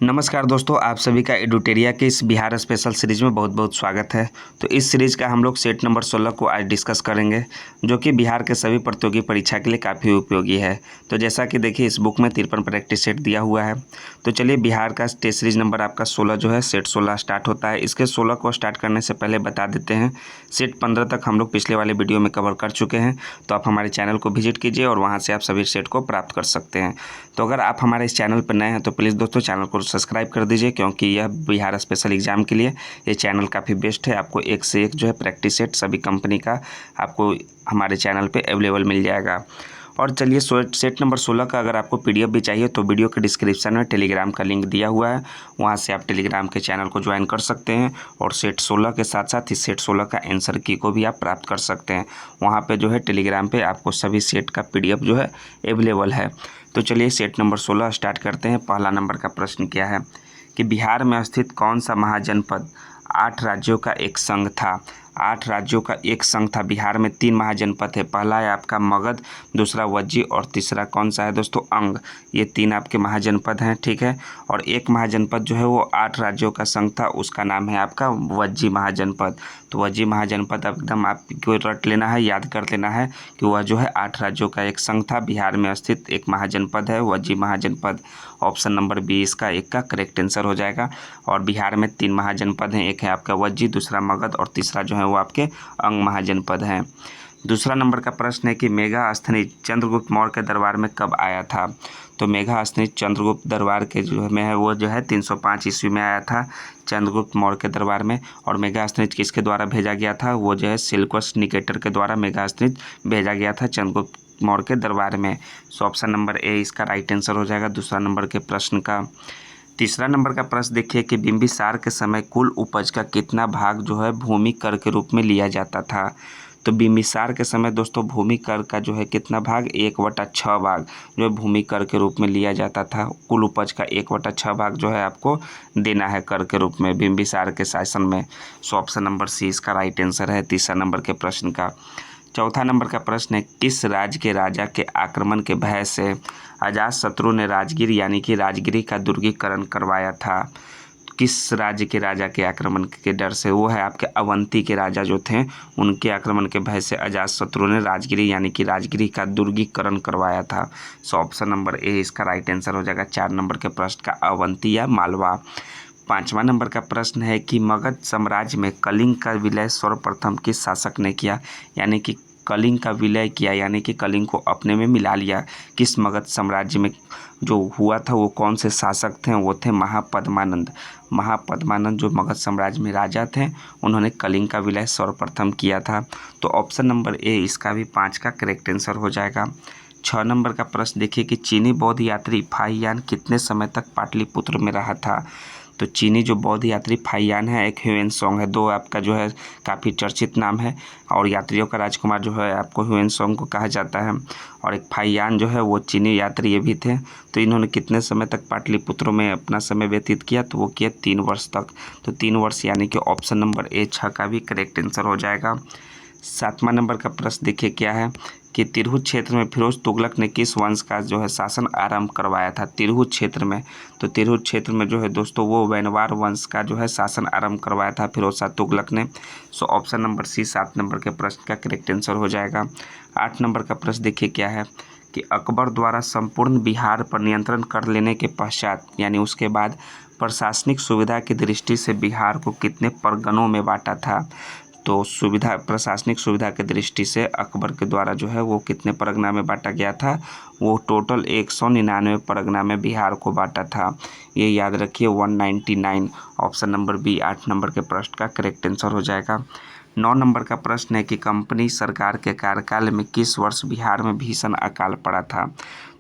नमस्कार दोस्तों, आप सभी का एडुटेरिया के इस बिहार स्पेशल सीरीज़ में बहुत बहुत स्वागत है। तो इस सीरीज़ का हम लोग सेट नंबर 16 को आज डिस्कस करेंगे, जो कि बिहार के सभी प्रतियोगी परीक्षा के लिए काफ़ी उपयोगी है। तो जैसा कि देखिए, इस बुक में 53 प्रैक्टिस सेट दिया हुआ है। तो चलिए, बिहार का टेस्ट सीरीज नंबर आपका 16 जो है सेट 16 स्टार्ट होता है। इसके 16 को स्टार्ट करने से पहले बता देते हैं, सेट 15 तक हम लोग पिछले वाले वीडियो में कवर कर चुके हैं। तो आप हमारे चैनल को विजिट कीजिए और वहाँ से आप सभी सेट को प्राप्त कर सकते हैं। तो अगर आप हमारे इस चैनल पर नए हैं तो प्लीज़ दोस्तों चैनल को सब्सक्राइब कर दीजिए, क्योंकि यह बिहार स्पेशल एग्ज़ाम के लिए ये चैनल काफ़ी बेस्ट है। आपको एक से एक जो है प्रैक्टिस सेट सभी कंपनी का आपको हमारे चैनल पे अवेलेबल मिल जाएगा। और चलिए, सेट नंबर 16 का अगर आपको पीडीएफ भी चाहिए तो वीडियो के डिस्क्रिप्शन में टेलीग्राम का लिंक दिया हुआ है, वहाँ से आप टेलीग्राम के चैनल को ज्वाइन कर सकते हैं। और सेट 16 के साथ साथ इस सेट 16 का आंसर की को भी आप प्राप्त कर सकते हैं। वहाँ पे जो है टेलीग्राम पे आपको सभी सेट का पीडीएफ जो है अवेलेबल है। तो चलिए, सेट नंबर 16 स्टार्ट करते हैं। पहला नंबर का प्रश्न क्या है कि बिहार में स्थित कौन सा महाजनपद 8 राज्यों का एक संघ था। 8 राज्यों का एक संघ था। बिहार में 3 महाजनपद है। पहला है आपका मगध, दूसरा वज्जी और तीसरा कौन सा है दोस्तों, अंग। ये 3 आपके महाजनपद हैं, ठीक है। और एक महाजनपद जो है वो 8 राज्यों का संघ था, उसका नाम है आपका वज्जी महाजनपद। तो वज्जी महाजनपद एकदम आपको रट लेना है, याद कर लेना है कि वह जो है 8 राज्यों का एक संघ था। बिहार में स्थित एक महाजनपद है वज्जी महाजनपद। ऑप्शन नंबर बी इसका एक का करेक्ट आंसर हो जाएगा। और बिहार में 3 महाजनपद हैं, एक है आपका वज्जी, दूसरा मगध और तीसरा जो है वो आपके अंग महाजनपद हैं। दूसरा नंबर का प्रश्न है कि मेघास्थनीज चंद्रगुप्त मौर्य के दरबार में कब आया था। तो मेघास्थनीज चंद्रगुप्त दरबार के जो में है वो जो है 305 ईस्वी में आया था चंद्रगुप्त मौर्य के दरबार में। और मेघास्थनीज किसके द्वारा भेजा गया था, वो जो है सिल्कस निकेटर के द्वारा मेघास्थनीज भेजा गया था चंद्रगुप्त मौर्य के दरबार में। सो ऑप्शन नंबर ए इसका राइट आंसर हो जाएगा दूसरा नंबर के प्रश्न का। तीसरा नंबर का प्रश्न देखिए कि बिंबिसार के समय कुल उपज का कितना भाग जो है भूमि कर के रूप में लिया जाता था। तो बिंबिसार के समय दोस्तों भूमि कर का जो है कितना भाग, 1/6 भाग जो है भूमि कर के रूप में लिया जाता था। कुल उपज का 1/6 भाग जो है आपको देना है कर के रूप में बिंबिसार के शासन में। सो ऑप्शन नंबर सी इसका राइट आंसर है तीसरा नंबर के प्रश्न का। चौथा नंबर का प्रश्न है किस राज्य के राजा के आक्रमण के भय से अजातशत्रु ने राजगीर यानी कि राजगिरी का दुर्गीकरण करवाया था। किस राज्य के राजा के आक्रमण के डर से, वो है आपके अवंती के राजा जो थे, उनके आक्रमण के भय से अजातशत्रु ने राजगिरी यानी कि राजगिरी का दुर्गीकरण करवाया था। सो ऑप्शन नंबर ए इसका राइट आंसर हो जाएगा 4 नंबर के प्रश्न का, अवंती या मालवा। पांचवा नंबर का प्रश्न है कि मगध साम्राज्य में कलिंग का विलय सर्वप्रथम किस शासक ने किया, यानी कि कलिंग का विलय किया यानी कि कलिंग को अपने में मिला लिया, किस मगध साम्राज्य में जो हुआ था वो कौन से शासक थे, वो थे महापद्मानंद। महापद्मानंद जो मगध साम्राज्य में राजा थे, उन्होंने कलिंग का विलय सर्वप्रथम किया था। तो ऑप्शन नंबर ए इसका भी 5 का करेक्ट आंसर हो जाएगा। 6 नंबर का प्रश्न देखिए कि चीनी बौद्ध यात्री फाहियान कितने समय तक पाटलिपुत्र में रहा था। तो चीनी जो बौद्ध यात्री फाहियान है, एक ह्यूएनसांग है, दो आपका जो है काफ़ी चर्चित नाम है। और यात्रियों का राजकुमार जो है आपको ह्यूएनसांग को कहा जाता है, और एक फाहियान जो है वो चीनी यात्री ये भी थे। तो इन्होंने कितने समय तक पाटलिपुत्र में अपना समय व्यतीत किया, तो वो किया 3 वर्ष तक। तो 3 वर्ष यानी कि ऑप्शन नंबर ए 6 का भी करेक्ट आंसर हो जाएगा। 7वां नंबर का प्रश्न देखिए क्या है कि तिरहुत क्षेत्र में फिरोज तुगलक ने किस वंश का जो है शासन आरंभ करवाया था। तिरहुत क्षेत्र में, तो तिरहुत क्षेत्र में जो है दोस्तों वो वैनवार वंश का जो है शासन आरंभ करवाया था फिरोज शाह तुगलक ने। So option number C 7 number के प्रश्न का करेक्ट आंसर हो जाएगा। 8 नंबर का प्रश्न देखिए क्या है कि अकबर द्वारा संपूर्ण बिहार पर नियंत्रण कर लेने के पश्चात यानी उसके बाद प्रशासनिक सुविधा की दृष्टि से बिहार को कितने परगनों में बांटा था। तो प्रशासनिक सुविधा की दृष्टि से अकबर के द्वारा जो है वो कितने परगना में बांटा गया था, वो टोटल 199 परगना में बिहार को बांटा था। ये याद रखिए 199। ऑप्शन नंबर बी 8 नंबर के प्रश्न का करेक्ट आंसर हो जाएगा। 9 नंबर का प्रश्न है कि कंपनी सरकार के कार्यकाल में किस वर्ष बिहार में भीषण अकाल पड़ा था।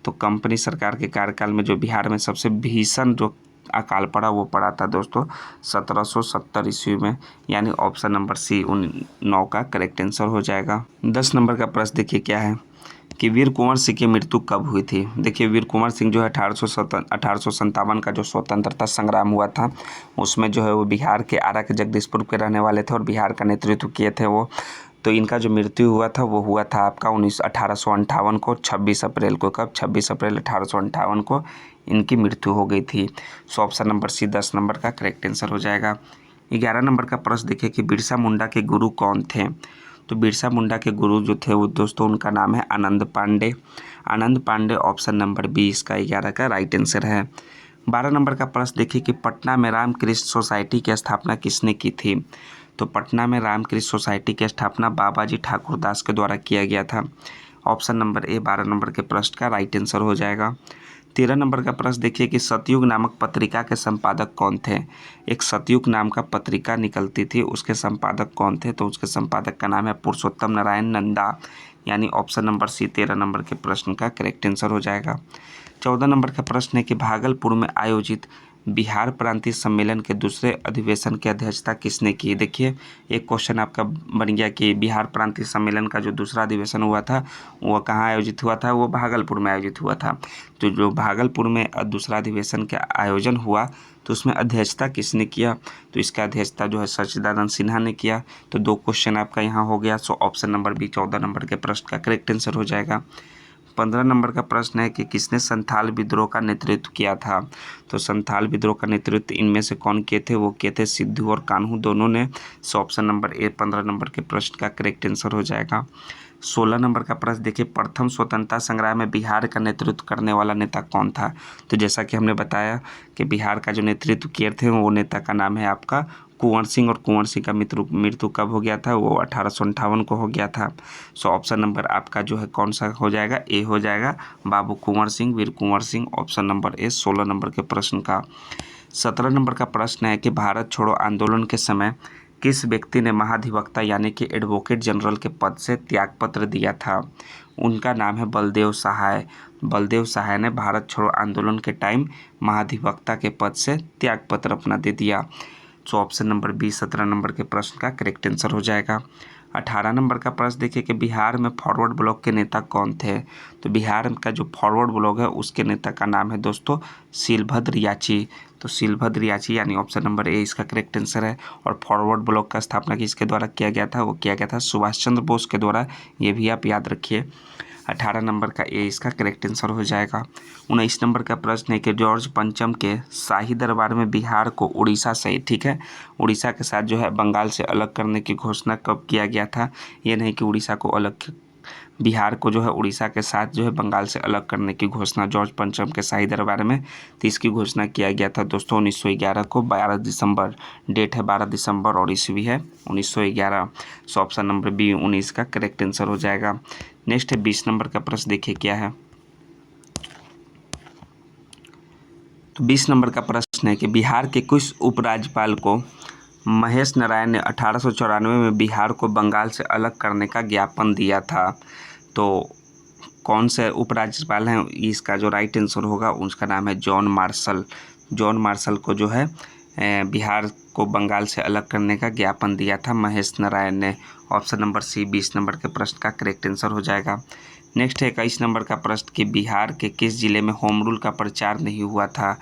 तो कंपनी सरकार के कार्यकाल में जो बिहार में सबसे भीषण जो अकाल पड़ा वो पड़ा था दोस्तों 1770 ईस्वी में, यानी ऑप्शन नंबर सी 9 का करेक्ट आंसर हो जाएगा। 10 नंबर का प्रश्न देखिए क्या है कि वीर कुंवर सिंह की मृत्यु कब हुई थी। देखिए, वीर कुंवर सिंह जो है 1857 का जो स्वतंत्रता संग्राम हुआ था, उसमें जो है वो बिहार के आरा के जगदीशपुर के रहने वाले थे और बिहार का नेतृत्व किए थे वो। तो इनका जो मृत्यु हुआ था वो हुआ था आपका 1858 को 26 अप्रैल को। कब, 26 अप्रैल 1858 को इनकी मृत्यु हो गई थी। So option number C 10 number का करेक्ट आंसर हो जाएगा। 11 नंबर का प्रश्न देखिए कि बिरसा मुंडा के गुरु कौन थे। तो बिरसा मुंडा के गुरु जो थे वो दोस्तों उनका नाम है आनंद पांडे। आनंद पांडे ऑप्शन नंबर बी इसका 11 का राइट आंसर है। 12 नंबर का प्रश्न देखिए कि पटना में रामकृष्ण सोसाइटी की स्थापना किसने की थी। तो पटना में रामकृष्ण सोसाइटी की स्थापना बाबाजी ठाकुरदास के द्वारा किया गया था। ऑप्शन नंबर ए 12 नंबर के प्रश्न का राइट आंसर हो जाएगा। 13 नंबर का प्रश्न देखिए कि सतयुग नामक पत्रिका के संपादक कौन थे। एक सतयुग नाम का पत्रिका निकलती थी, उसके संपादक कौन थे। तो उसके संपादक का नाम है पुरुषोत्तम नारायण नंदा, यानी ऑप्शन नंबर सी 13 नंबर के प्रश्न का करेक्ट आंसर हो जाएगा। 14 नंबर का प्रश्न है कि भागलपुर में आयोजित बिहार प्रांतीय सम्मेलन के दूसरे अधिवेशन की अध्यक्षता किसने की। देखिए एक क्वेश्चन आपका बन गया कि बिहार प्रांतीय सम्मेलन का जो दूसरा अधिवेशन हुआ था वो कहाँ आयोजित हुआ था, वो भागलपुर में आयोजित हुआ था। तो जो भागलपुर में दूसरा अधिवेशन का आयोजन हुआ तो उसमें अध्यक्षता किसने किया। तो इसका अध्यक्षता जो है सच्चिदानंद सिन्हा ने किया। तो 2 क्वेश्चन आपका यहाँ हो गया। So option number B 14 number के प्रश्न का करेक्ट आंसर हो जाएगा। 15 नंबर का प्रश्न है कि किसने संथाल विद्रोह का नेतृत्व किया था। तो संथाल विद्रोह का नेतृत्व इनमें से कौन किए थे, वो किए थे सिद्धू और कान्हू दोनों ने। सो ऑप्शन नंबर ए 15 नंबर के प्रश्न का करेक्ट आंसर हो जाएगा। 16 नंबर का प्रश्न देखिए प्रथम स्वतंत्रता संग्राम में बिहार का नेतृत्व करने वाला नेता कौन था। तो जैसा कि हमने बताया कि बिहार का जो नेतृत्व किए थे वो नेता का नाम है आपका कुंवर सिंह, और कुंवर सिंह का मृत्यु कब हो गया था, वो 1858 को हो गया था। सो ऑप्शन नंबर आपका जो है कौन सा हो जाएगा, ए हो जाएगा, Babu Kunwar Singh, Veer Kunwar Singh, option number A 16 नंबर के प्रश्न का। 17 नंबर का प्रश्न है कि भारत छोड़ो आंदोलन के समय किस व्यक्ति ने महाधिवक्ता यानी कि एडवोकेट जनरल के पद से त्यागपत्र दिया था। उनका नाम है बलदेव सहाय। बलदेव सहाय ने भारत छोड़ो आंदोलन के टाइम महाधिवक्ता के पद से त्यागपत्र अपना दे दिया। So option number B 17 number के प्रश्न का करेक्ट आंसर हो जाएगा। 18 नंबर का प्रश्न देखिए कि बिहार में फॉरवर्ड ब्लॉक के नेता कौन थे। तो बिहार का जो फॉरवर्ड ब्लॉक है उसके नेता का नाम है दोस्तों शिलभद्र याची। तो शिलभद्र याची यानी ऑप्शन नंबर ए इसका करेक्ट आंसर है। और फॉरवर्ड ब्लॉक का स्थापना किसके द्वारा किया गया था, वो किया गया था सुभाष चंद्र बोस के द्वारा। ये भी आप याद रखिए। 18 नंबर का ए इसका करेक्ट आंसर हो जाएगा। 19 नंबर का प्रश्न है कि जॉर्ज पंचम के शाही दरबार में बिहार को उड़ीसा से, ठीक है, उड़ीसा के साथ जो है बंगाल से अलग करने की घोषणा कब किया गया था। ये नहीं कि उड़ीसा को अलग, बिहार को जो है उड़ीसा के साथ जो है बंगाल से अलग करने की घोषणा जॉर्ज पंचम के शाही दरबार में, तो इसकी घोषणा किया गया था दोस्तों 1911 को, 12 दिसंबर, डेट है 12 दिसंबर और ईस्वी है 1911। सो ऑप्शन नंबर बी 19 का करेक्ट आंसर हो जाएगा। नेक्स्ट है 20 नंबर का प्रश्न देखिए क्या है। तो 20 नंबर का प्रश्न है कि बिहार के किस उपराज्यपाल को महेश नारायण ने 1894 में बिहार को बंगाल से अलग करने का ज्ञापन दिया था। तो कौन से उपराज्यपाल हैं, इसका जो राइट आंसर होगा उसका नाम है जॉन मार्शल। जॉन मार्शल को जो है बिहार को बंगाल से अलग करने का ज्ञापन दिया था महेश नारायण ने। ऑप्शन नंबर सी 20 नंबर के प्रश्न का करेक्ट आंसर हो जाएगा। नेक्स्ट है 21 नंबर का प्रश्न कि बिहार के किस जिले में होम रूल का प्रचार नहीं हुआ था।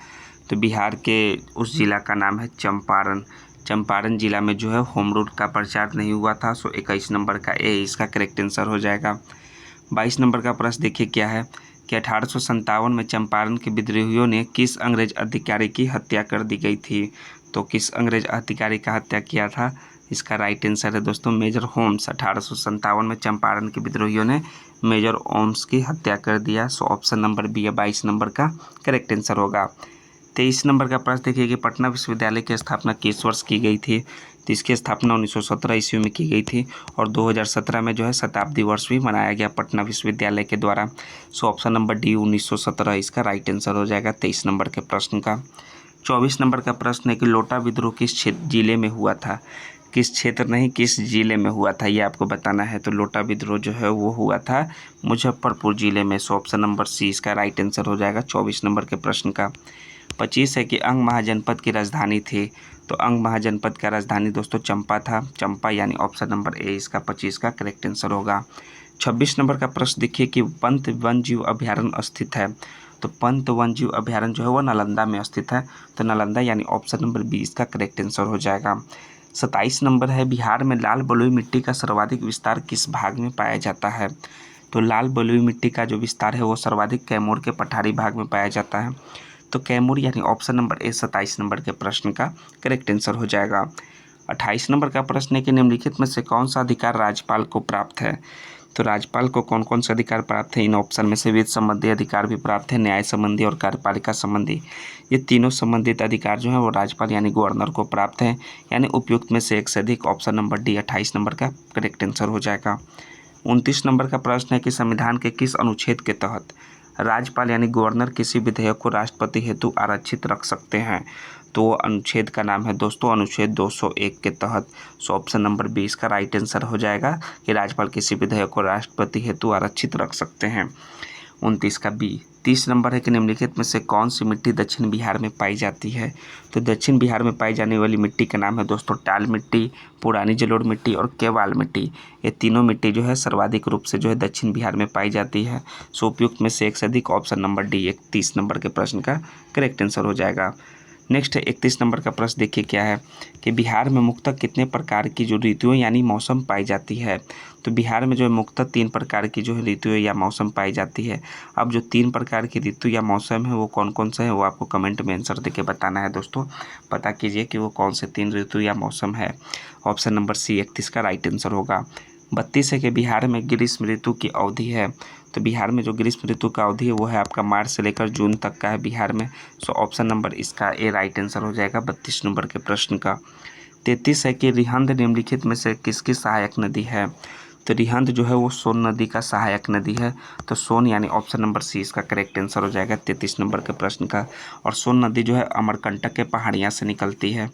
तो बिहार के उस जिला का नाम है चंपारण। चंपारण जिला में जो है होम रूल का प्रचार नहीं हुआ था। सो 21 नंबर का ए इसका करेक्ट आंसर हो जाएगा। 22 नंबर का प्रश्न देखिए क्या है कि 1857 में चंपारण के विद्रोहियों ने किस अंग्रेज अधिकारी की हत्या कर दी गई थी। तो किस अंग्रेज अधिकारी का हत्या किया था, इसका राइट आंसर है दोस्तों मेजर होम्स। 1857 में चंपारण के विद्रोहियों ने मेजर होम्स की हत्या कर दिया। So option number B 22 number का करेक्ट आंसर होगा। 23 नंबर का प्रश्न देखिए कि पटना विश्वविद्यालय की स्थापना किस वर्ष की गई थी। तो इसकी स्थापना 1917 ईस्वी में की गई थी और 2017 में जो है शताब्दी वर्ष भी मनाया गया पटना विश्वविद्यालय के द्वारा। सो ऑप्शन नंबर डी 1917 इसका राइट आंसर हो जाएगा 23 नंबर के प्रश्न का। 24 नंबर का प्रश्न है कि लोटा विद्रोह किस जिले में हुआ था। किस क्षेत्र नहीं, किस जिले में हुआ था, ये आपको बताना है। तो लोटा विद्रोह जो है वो हुआ था मुजफ्फरपुर जिले में। सो ऑप्शन नंबर सी इसका राइट आंसर हो जाएगा 24 नंबर के प्रश्न का। 25 है कि अंग महाजनपद की राजधानी थी। तो अंग महाजनपद का राजधानी दोस्तों चंपा था, चंपा, यानी ऑप्शन नंबर ए इसका 25 का करेक्ट आंसर होगा। 26 नंबर का प्रश्न देखिए कि पंत वन्यजीव अभ्यारण्य स्थित है। तो पंत वन्यजीव अभ्यारण्य जो है वो नालंदा में स्थित है। तो नालंदा यानी ऑप्शन नंबर बी इसका करेक्ट आंसर हो जाएगा। 27 नंबर है बिहार में लाल बलुई मिट्टी का सर्वाधिक विस्तार किस भाग में पाया जाता है। तो लाल बलुई मिट्टी का जो विस्तार है वो सर्वाधिक कैमूर के पठारी भाग में पाया जाता है। तो कैमूर यानी ऑप्शन नंबर ए 27 नंबर के प्रश्न का करेक्ट आंसर हो जाएगा। 28 नंबर का प्रश्न है कि निम्नलिखित में से कौन सा अधिकार राज्यपाल को प्राप्त है। तो राज्यपाल को कौन कौन से अधिकार प्राप्त है, इन ऑप्शन में से वित्त संबंधी अधिकार भी प्राप्त है, न्याय संबंधी और कार्यपालिका संबंधी, ये तीनों संबंधित अधिकार जो है वो राज्यपाल यानी गवर्नर को प्राप्त है। यानी उपयुक्त में से एक से अधिक, ऑप्शन नंबर डी 28 नंबर का करेक्ट आंसर हो जाएगा। 29 नंबर का प्रश्न है कि संविधान के किस अनुच्छेद के तहत राज्यपाल यानी गवर्नर किसी विधेयक को राष्ट्रपति हेतु आरक्षित रख सकते हैं। तो अनुच्छेद का नाम है दोस्तों अनुच्छेद 201 के तहत। सो ऑप्शन नंबर 20 का राइट आंसर हो जाएगा कि राज्यपाल किसी विधेयक को राष्ट्रपति हेतु आरक्षित रख सकते हैं। 29 का बी। 30 नंबर है कि निम्नलिखित में से कौन सी मिट्टी दक्षिण बिहार में पाई जाती है। तो दक्षिण बिहार में पाई जाने वाली मिट्टी का नाम है दोस्तों टाल मिट्टी, पुरानी जलोढ़ मिट्टी और केवाल मिट्टी। ये तीनों मिट्टी जो है सर्वाधिक रूप से जो है दक्षिण बिहार में पाई जाती है। सो उपयुक्त में से एक से अधिक, ऑप्शन नंबर डी 31 नंबर के प्रश्न का करेक्ट आंसर हो जाएगा। नेक्स्ट है 31 नंबर का प्रश्न, देखिए क्या है कि बिहार में मुख्यतः कितने प्रकार की जो ऋतुएं यानी मौसम पाई जाती है। तो बिहार में जो है मुख्यतः 3 प्रकार की जो है ऋतुएं या मौसम पाई जाती है। अब जो 3 प्रकार की ऋतु या मौसम है वो कौन कौन सा है वो आपको कमेंट में आंसर देके बताना है दोस्तों। पता कीजिए कि वो कौन से 3 ऋतु या मौसम है। ऑप्शन नंबर सी 31 का राइट आंसर होगा। 32 है कि बिहार में ग्रीष्म ऋतु की अवधि है। तो बिहार में जो ग्रीष्म ऋतु का अवधि है वो है आपका मार्च से लेकर जून तक का है बिहार में। सो ऑप्शन नंबर इसका ए राइट आंसर हो जाएगा 32 नंबर के प्रश्न का। 33 है कि रिहंद निम्नलिखित में से किसकी सहायक नदी है। तो रिहंद जो है वो सोन नदी का सहायक नदी है। तो सोन यानी ऑप्शन नंबर सी इसका करेक्ट आंसर हो जाएगा 33 नंबर के प्रश्न का। और सोन नदी जो है अमरकंटक के पहाड़ियाँ से निकलती है।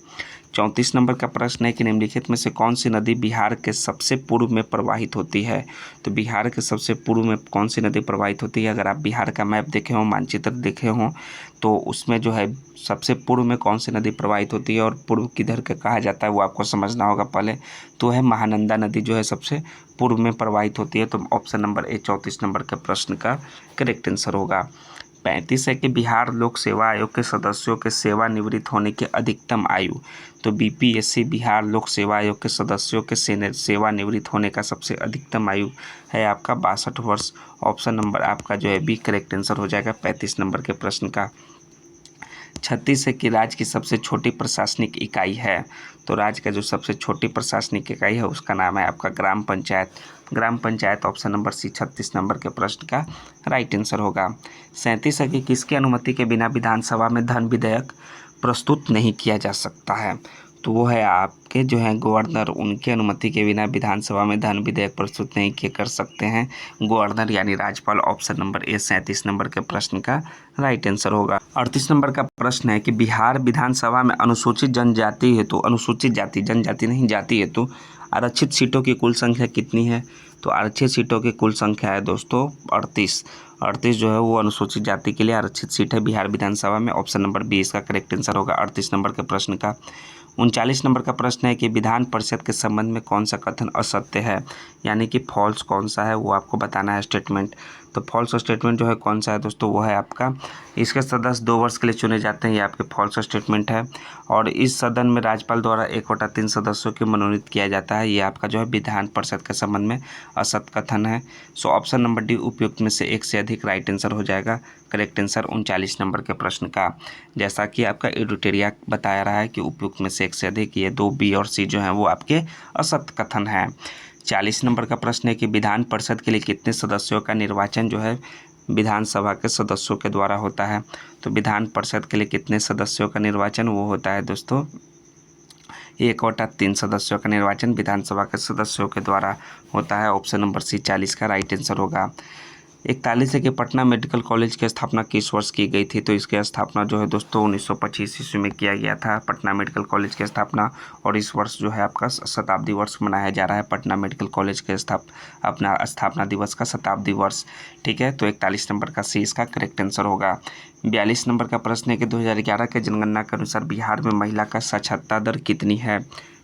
34 नंबर का प्रश्न है कि निम्नलिखित में से कौन सी नदी बिहार के सबसे पूर्व में प्रवाहित होती है। तो बिहार के सबसे पूर्व में कौन सी नदी प्रवाहित होती है। अगर आप बिहार का मैप देखे हों, मानचित्र देखे हों, तो उसमें जो है सबसे पूर्व में कौन सी नदी प्रवाहित होती है और पूर्व किधर के कहा जाता है वो आपको समझना होगा पहले। तो है महानंदा नदी जो है सबसे पूर्व में प्रवाहित होती है। तो ऑप्शन नंबर ए 34 नंबर के प्रश्न का करेक्ट आंसर होगा। 35 है कि बिहार लोक सेवा आयोग के सदस्यों के सेवानिवृत्त होने की अधिकतम आयु। तो बीपीएससी बिहार लोक सेवा आयोग के सदस्यों के सेवानिवृत्त होने का सबसे अधिकतम आयु है आपका 62 वर्ष। ऑप्शन नंबर आपका जो है बी करेक्ट आंसर हो जाएगा 35 नंबर के प्रश्न का। 36 है कि राज्य की सबसे छोटी प्रशासनिक इकाई है। तो राज्य का जो सबसे छोटी प्रशासनिक इकाई है उसका नाम है आपका gram panchayat. Gram panchayat option number C 36 नंबर के प्रश्न का राइट आंसर होगा। 37 है कि किसकी अनुमति के बिना विधानसभा में धन विधेयक प्रस्तुत नहीं किया जा सकता है। तो वो है आपके जो हैं गवर्नर, उनकी अनुमति के बिना विधानसभा में धन विधेयक प्रस्तुत नहीं किए कर सकते हैं गवर्नर यानी राज्यपाल। ऑप्शन नंबर ए 37 नंबर के प्रश्न का राइट आंसर होगा। 38 नंबर का प्रश्न है कि बिहार विधानसभा में अनुसूचित जनजाति हेतु, अनुसूचित जाति जनजाति नहीं जाति हेतु आरक्षित सीटों की कुल संख्या कितनी है। तो आरक्षित सीटों की कुल संख्या है दोस्तों 38 जो है वो अनुसूचित जाति के लिए आरक्षित सीट है बिहार विधानसभा में। ऑप्शन नंबर बी इसका करेक्ट आंसर होगा 38 नंबर के प्रश्न का। 39 नंबर का प्रश्न है कि विधान परिषद के संबंध में कौन सा कथन असत्य है, यानी कि फॉल्स कौन सा है वो आपको बताना है स्टेटमेंट। तो फॉल्स स्टेटमेंट जो है कौन सा है दोस्तों, वो है आपका इसके सदस्य 2 वर्ष के लिए चुने जाते हैं, ये आपके फॉल्स स्टेटमेंट है। और इस सदन में राज्यपाल द्वारा 1/3 सदस्यों को मनोनीत किया जाता है, ये आपका जो है विधान परिषद के संबंध में असत्य कथन है। सो ऑप्शन नंबर डी उपयुक्त में से एक से अधिक राइट आंसर हो जाएगा करेक्ट आंसर 39 नंबर के प्रश्न का। जैसा कि आपका एडिटोरिया बताया रहा है कि उपयुक्त में से एक से अधिक, ये 2 बी और सी जो हैं वो आपके असत्य कथन हैं। 40 नंबर का प्रश्न है कि विधान परिषद के लिए कितने सदस्यों का निर्वाचन जो है विधानसभा के सदस्यों के द्वारा होता है। तो विधान परिषद के लिए कितने सदस्यों का निर्वाचन वो होता है दोस्तों 1/3 सदस्यों का निर्वाचन विधानसभा के सदस्यों के द्वारा होता है। ऑप्शन नंबर सी 40 का राइट आंसर होगा। 41 है कि पटना मेडिकल कॉलेज की स्थापना किस वर्ष की गई थी। तो इसकी स्थापना जो है दोस्तों 1925 ईस्वी में किया गया था पटना मेडिकल कॉलेज की स्थापना। और इस वर्ष जो है आपका शताब्दी वर्ष मनाया जा रहा है पटना मेडिकल कॉलेज के अपना स्थापना दिवस का शताब्दी वर्ष। ठीक है, तो 41 नंबर का सी इसका करेक्ट आंसर होगा। 42 नंबर का प्रश्न है कि 2011 के जनगणना के अनुसार बिहार में महिला का साक्षरता दर कितनी है।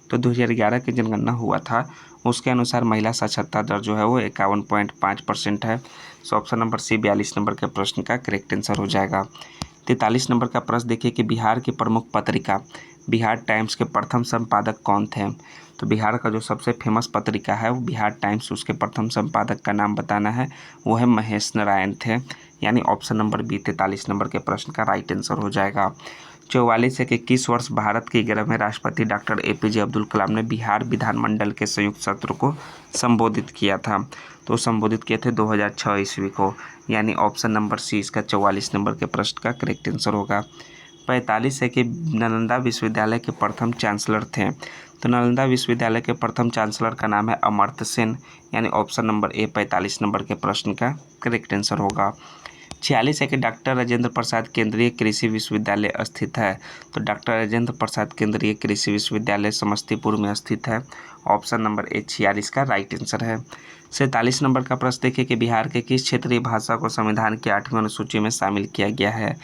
तो 2011 की जनगणना हुआ था उसके अनुसार महिला साक्षरता दर जो है वो 51.5% है। So option number C 42 number के प्रश्न का करेक्ट आंसर हो जाएगा। 43 नंबर का प्रश्न देखिए कि बिहार की प्रमुख पत्रिका बिहार टाइम्स के प्रथम संपादक कौन थे। तो बिहार का जो सबसे फेमस पत्रिका है वो बिहार टाइम्स, उसके प्रथम संपादक का नाम बताना है, वो है महेश नारायण थे। यानी ऑप्शन नंबर बी 43 नंबर के प्रश्न का राइट आंसर हो जाएगा। 44 से 21 वर्ष भारत के 11वें राष्ट्रपति डॉक्टर APJ अब्दुल कलाम ने बिहार विधानमंडल के संयुक्त सत्र को संबोधित किया था। तो संबोधित किए थे 2006 ईस्वी को, यानी ऑप्शन नंबर सी इसका 44 नंबर के प्रश्न का करेक्ट आंसर होगा। 45 है कि नालंदा विश्वविद्यालय के प्रथम चांसलर थे। तो नालंदा विश्वविद्यालय के प्रथम चांसलर का नाम है अमर्त्य सेन, यानी ऑप्शन नंबर ए 45 नंबर के प्रश्न का करेक्ट आंसर होगा। 46 है कि डॉक्टर राजेंद्र प्रसाद केंद्रीय कृषि विश्वविद्यालय स्थित है। तो डॉक्टर राजेंद्र प्रसाद केंद्रीय कृषि विश्वविद्यालय समस्तीपुर में स्थित है। ऑप्शन नंबर ए 46 का राइट आंसर है। 47 नंबर का प्रश्न देखिए कि बिहार के किस क्षेत्रीय भाषा को संविधान की 8वीं अनुसूची में शामिल किया गया है।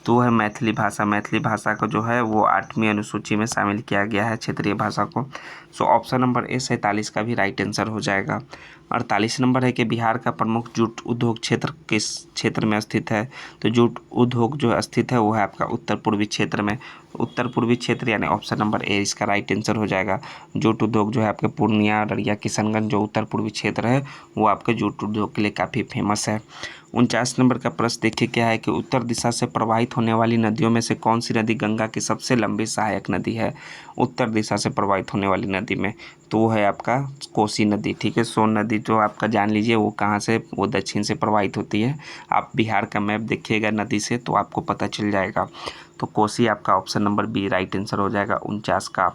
तो है मैथिली भाषा। मैथिली भाषा को जो है वो 8वीं अनुसूची में शामिल किया गया है क्षेत्रीय भाषा को। सो ऑप्शन नंबर ए 47 का भी राइट आंसर हो जाएगा। 48 नंबर है कि बिहार का प्रमुख जूट उद्योग क्षेत्र किस क्षेत्र में स्थित है। तो जूट उद्योग जो स्थित है वो है आपका उत्तर पूर्वी क्षेत्र में। उत्तर पूर्वी क्षेत्र यानी ऑप्शन नंबर ए इसका राइट आंसर हो जाएगा। जूट उद्योग जो है आपके पूर्णिया, अररिया, किशनगंज जो उत्तर पूर्वी क्षेत्र है वो आपके जूट उद्योग के लिए काफ़ी फेमस है। 49 नंबर का प्रश्न देखिए क्या है कि उत्तर दिशा से प्रवाहित होने वाली नदियों में से कौन सी नदी गंगा की सबसे लंबी सहायक नदी है। उत्तर दिशा से प्रवाहित होने वाली नदी में तो वो है आपका कोसी नदी। ठीक है, सोन नदी जो आपका जान लीजिए वो कहाँ से, वो दक्षिण से प्रवाहित होती है। आप बिहार का मैप देखिएगा नदी से तो आपको पता चल जाएगा। तो कोसी आपका option number B right answer हो जाएगा 49 का।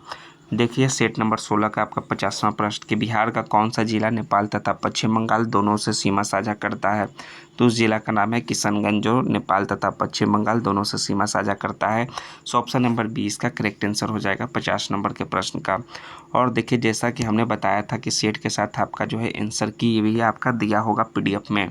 देखिए सेट नंबर 16 का आपका 50वां प्रश्न कि बिहार का कौन सा जिला नेपाल तथा पश्चिम बंगाल दोनों से सीमा साझा करता है। तो उस जिला का नाम है किशनगंज जो नेपाल तथा पश्चिम बंगाल दोनों से सीमा साझा करता है। सो ऑप्शन नंबर 20 का करेक्ट आंसर हो जाएगा 50 नंबर के प्रश्न का। और देखिए जैसा कि हमने बताया था कि सेट के साथ आपका जो है आंसर की भी आपका दिया होगा PDF में।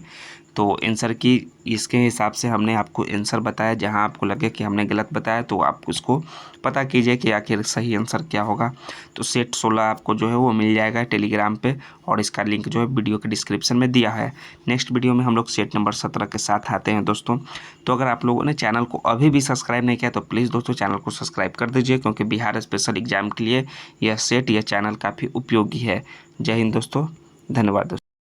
तो आंसर की इसके हिसाब से हमने आपको आंसर बताया। जहां आपको लगे कि हमने गलत बताया तो आप उसको पता कीजिए कि आखिर सही आंसर क्या होगा। तो सेट 16 आपको जो है वो मिल जाएगा टेलीग्राम पे और इसका लिंक जो है वीडियो के डिस्क्रिप्शन में दिया है। नेक्स्ट वीडियो में हम लोग सेट नंबर 17 के साथ आते हैं दोस्तों। तो अगर आप लोगों ने चैनल को अभी भी सब्सक्राइब नहीं किया तो प्लीज़ दोस्तों चैनल को सब्सक्राइब कर दीजिए, क्योंकि बिहार स्पेशल एग्जाम के लिए यह सेट यह चैनल काफ़ी उपयोगी है। जय हिंद दोस्तों, धन्यवाद दोस्तों।